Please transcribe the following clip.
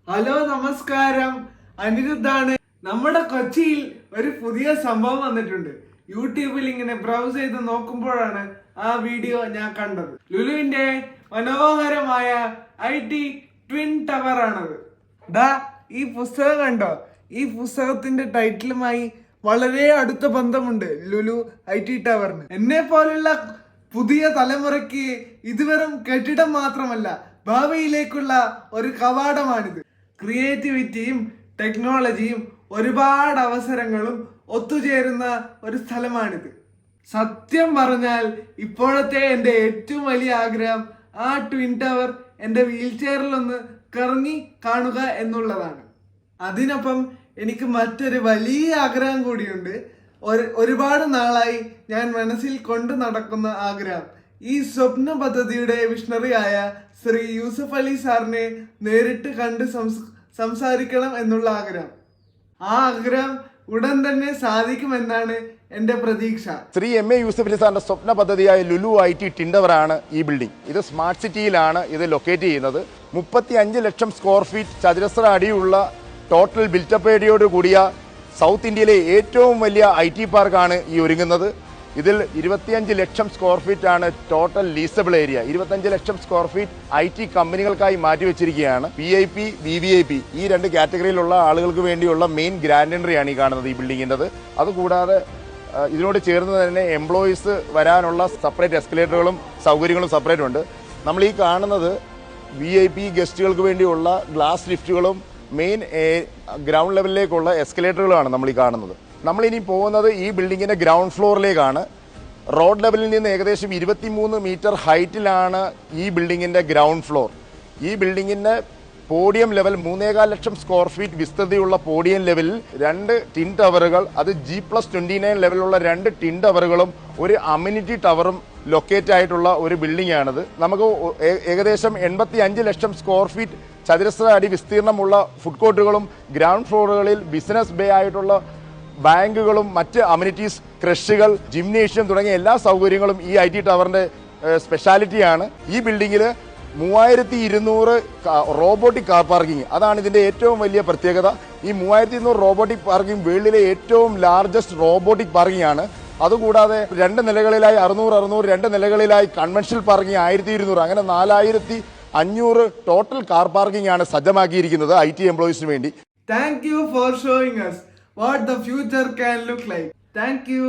Hello നമസ്കാരം, അനിരുദ്ധാണ്. നമ്മുടെ കൊച്ചിയിൽ ഒരു പുതിയ സംഭവം വന്നിട്ടുണ്ട്. യൂട്യൂബിൽ ഇങ്ങനെ ബ്രൗസ് ചെയ്ത് നോക്കുമ്പോഴാണ് ആ വീഡിയോ ഞാൻ കണ്ടത്. ലുലുവിന്റെ മനോഹരമായ IT ട്വിൻ ടവർ ആണത്. ഈ പുസ്തകം കണ്ടോ? ഈ പുസ്തകത്തിന്റെ ടൈറ്റിലുമായി വളരെ അടുത്ത ബന്ധമുണ്ട് ലുലു IT ടവറിന്. എന്നെ പോലുള്ള പുതിയ തലമുറയ്ക്ക് ഇത് വെറും കെട്ടിടം മാത്രമല്ല, ഭാവിയിലേക്കുള്ള ഒരു കവാടമാണിത്. ക്രിയേറ്റിവിറ്റിയും ടെക്നോളജിയും ഒരുപാട് അവസരങ്ങളും ഒത്തുചേരുന്ന ഒരു സ്ഥലമാണിത്. സത്യം പറഞ്ഞാൽ ഇപ്പോഴത്തെ എൻ്റെ ഏറ്റവും വലിയ ആഗ്രഹം ആ ട്വിൻ ടവർ എൻ്റെ വീൽ ചെയറിലൊന്ന് കറങ്ങി കാണുക എന്നുള്ളതാണ്. അതിനൊപ്പം എനിക്ക് മറ്റൊരു വലിയ ആഗ്രഹം കൂടിയുണ്ട്. ഒരുപാട് നാളായി ഞാൻ മനസ്സിൽ കൊണ്ടു നടക്കുന്ന ആഗ്രഹം ഈ സ്വപ്ന പദ്ധതിയുടെ വിഷണറിയായ ശ്രീ യൂസഫ് അലി സാറിനെ നേരിട്ട് കണ്ട് സംസാരിക്കണം എന്നുള്ള ആഗ്രഹം. ആ ആഗ്രഹം ഉടൻ തന്നെ സാധിക്കുമെന്നാണ് എന്റെ പ്രതീക്ഷ. ശ്രീ MA യൂസഫ് അലി സാറിന്റെ സ്വപ്ന പദ്ധതിയായ ലുലു IT ട്വിൻ ടവറാണ് ഈ ബിൽഡിംഗ്. ഇത് സ്മാർട്ട് സിറ്റിയിലാണ് ഇത് ലൊക്കേറ്റ് ചെയ്യുന്നത്. 35 ലക്ഷം സ്ക്വയർ ഫീറ്റ് ചതുരശ്ര അടിയുള്ള ടോട്ടൽ ബിൽറ്റപ്പ് ഏരിയയോട് കൂടിയ സൗത്ത് ഇന്ത്യയിലെ ഏറ്റവും വലിയ IT പാർക്കാണ് ഈ ഒരുങ്ങുന്നത്. ഇതിൽ 25 ലക്ഷം സ്ക്വയർ ഫീറ്റ് ആണ് total leasable area. 25 lakh square feet IT കമ്പനികൾക്കായി മാറ്റിവെച്ചിരിക്കുകയാണ്. VIP, VVIP ഈ രണ്ട് കാറ്റഗറിയിലുള്ള ആളുകൾക്ക് വേണ്ടിയുള്ള മെയിൻ ഗ്രാൻഡ് എൻട്രി ആണ് ഈ കാണുന്നത് ഈ ബിൽഡിങ്ങിൻ്റെത്. അതുകൂടാതെ ഇതിനോട് ചേർന്ന് തന്നെ എംപ്ലോയീസ് വരാനുള്ള സെപ്പറേറ്റ് എസ്കലേറ്ററുകളും സൗകര്യങ്ങളും സെപ്പറേറ്റ് ഉണ്ട്. നമ്മൾ ഈ കാണുന്നത് VIP ഗസ്റ്റുകൾക്ക് വേണ്ടിയുള്ള ഗ്ലാസ് ലിഫ്റ്റുകളും മെയിൻ ഗ്രൗണ്ട് ലെവലിലേക്കുള്ള എസ്കലേറ്ററുകളാണ് നമ്മൾ ഈ കാണുന്നത്. നമ്മളിനി പോകുന്നത് ഈ ബിൽഡിങ്ങിന്റെ ഗ്രൗണ്ട് ഫ്ലോറിലേക്കാണ്. റോഡ് ലെവലിൽ നിന്ന് ഏകദേശം 23 മീറ്റർ ഹൈറ്റിലാണ് ഈ ബിൽഡിങ്ങിന്റെ ഗ്രൗണ്ട് ഫ്ലോർ. ഈ ബിൽഡിങ്ങിന്റെ പോഡിയം ലെവൽ 3.25 ലക്ഷം സ്ക്വയർ ഫീറ്റ് വിസ്തൃതിയുള്ള പോഡിയം ലെവലിൽ 2 ടിൻ ടവറുകൾ, അത് G+29 ലെവലിലുള്ള 2 ടിൻ ടവറുകളും ഒരു അമ്യൂണിറ്റി ടവറും ലൊക്കേറ്റ് ആയിട്ടുള്ള ഒരു ബിൽഡിംഗ് ആണിത്. നമുക്ക് ഏകദേശം 85 ലക്ഷം സ്ക്വയർ ഫീറ്റ് ചതുരശ്ര അടി വിസ്തീർണമുള്ള ഫുഡ് കോർട്ടുകളും ഗ്രൗണ്ട് ഫ്ലോറുകളിൽ ബിസിനസ് ബേ ആയിട്ടുള്ള ബാങ്കുകളും മറ്റ് അമ്യൂണിറ്റീസ്, ക്രഷുകൾ, ജിംനേഷ്യം തുടങ്ങിയ എല്ലാ സൗകര്യങ്ങളും ഈ IT ടവറിന്റെ സ്പെഷ്യാലിറ്റിയാണ്. ഈ ബിൽഡിങ്ങിൽ 3200 റോബോട്ടിക് കാർ പാർക്കിംഗ്, അതാണ് ഇതിന്റെ ഏറ്റവും വലിയ പ്രത്യേകത. ഈ 3200 റോബോട്ടിക് പാർക്കിംഗ് വേൾഡിലെ ഏറ്റവും ലാർജസ്റ്റ് റോബോട്ടിക് പാർക്കിംഗ് ആണ്. അതുകൂടാതെ 2 നിലകളിലായി 600 2 നിലകളിലായി കൺവെൻഷണൽ പാർക്കിംഗ് 1200, അങ്ങനെ 4500 ടോട്ടൽ കാർ പാർക്കിംഗ് ആണ് സജ്ജമാക്കിയിരിക്കുന്നത് IT എംപ്ലോയീസിന് വേണ്ടി. Thank you for showing us what the future can look like. Thank you.